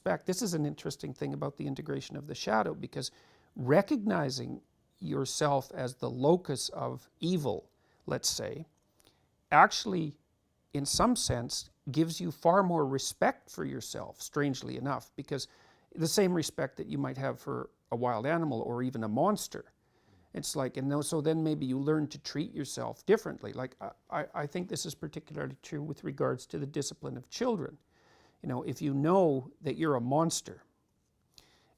respect. This is an interesting thing about the integration of the shadow, because recognizing yourself as the locus of evil, let's say, actually, in some sense, gives you far more respect for yourself, strangely enough, because the same respect that you might have for a wild animal or even a monster. It's like, and so then maybe you learn to treat yourself differently. Like, I think this is particularly true with regards to the discipline of children. You know, if you know that you're a monster,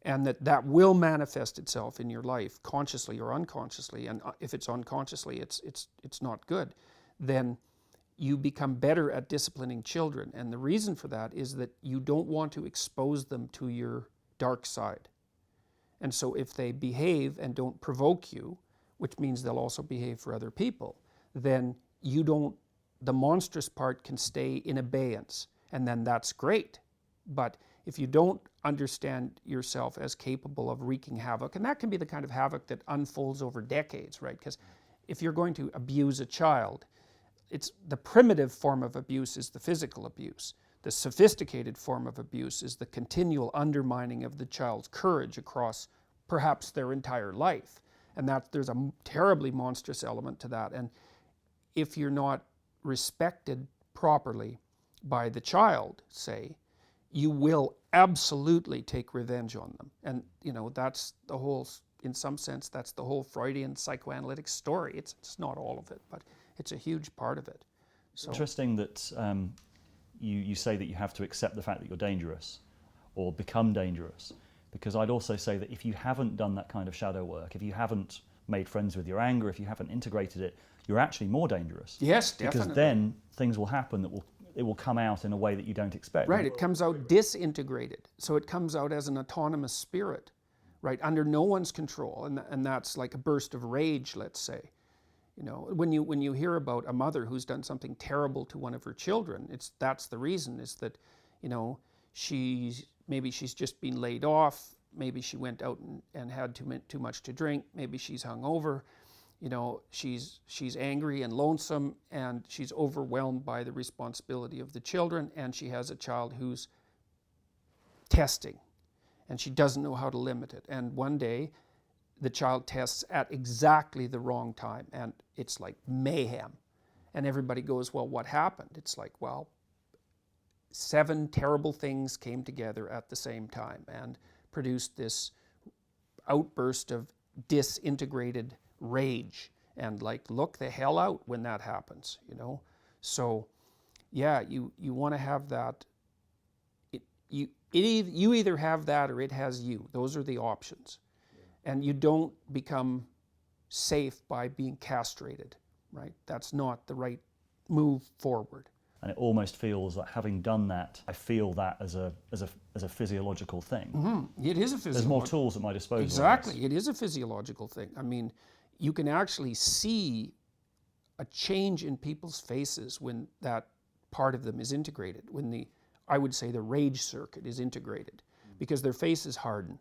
and that will manifest itself in your life, consciously or unconsciously, and if it's unconsciously, it's not good, then you become better at disciplining children. And the reason for that is that you don't want to expose them to your dark side. And so if they behave and don't provoke you, which means they'll also behave for other people, then the monstrous part can stay in abeyance, and then that's great. But if you don't understand yourself as capable of wreaking havoc, and that can be the kind of havoc that unfolds over decades, right? Because if you're going to abuse a child, it's the primitive form of abuse is the physical abuse. The sophisticated form of abuse is the continual undermining of the child's courage across perhaps their entire life. And there's a terribly monstrous element to that. And if you're not respected properly by the child, say, you will absolutely take revenge on them. And, you know, that's the whole, in some sense, that's the whole Freudian psychoanalytic story. It's not all of it, but it's a huge part of it. So. Interesting that you say that you have to accept the fact that you're dangerous or become dangerous, because I'd also say that if you haven't done that kind of shadow work, if you haven't made friends with your anger, if you haven't integrated it, you're actually more dangerous. Yes, definitely. Because then things will happen that it will come out in a way that you don't expect. Right, it comes out disintegrated. So it comes out as an autonomous spirit, right, under no one's control. And that's like a burst of rage, let's say. You know, when you hear about a mother who's done something terrible to one of her children, that's the reason, is that, you know, maybe she's just been laid off, maybe she went out and had too much to drink, maybe she's hungover, you know, she's angry and lonesome, and she's overwhelmed by the responsibility of the children, and she has a child who's testing, and she doesn't know how to limit it. And one day, the child tests at exactly the wrong time, and it's like mayhem. And everybody goes, well, what happened? It's like, well, 7 terrible things came together at the same time and produced this outburst of disintegrated rage. And like, look the hell out when that happens, you know? So yeah, you want to have that. You either have that or it has you. Those are the options. And you don't become safe by being castrated, right? That's not the right move forward. And it almost feels like, having done that, I feel that as a physiological thing. Mm-hmm. It is a physiological. There's more tools at my disposal. Exactly, it is a physiological thing. I mean, you can actually see a change in people's faces when that part of them is integrated, when I would say the rage circuit is integrated, because their faces harden.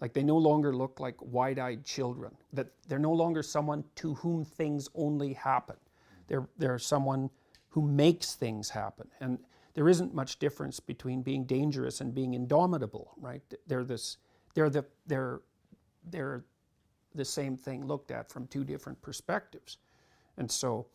Like, they no longer look like wide-eyed children, that they're no longer someone to whom things only happen. They're someone who makes things happen. And there isn't much difference between being dangerous and being indomitable, right? They're the same thing looked at from 2 different perspectives. And so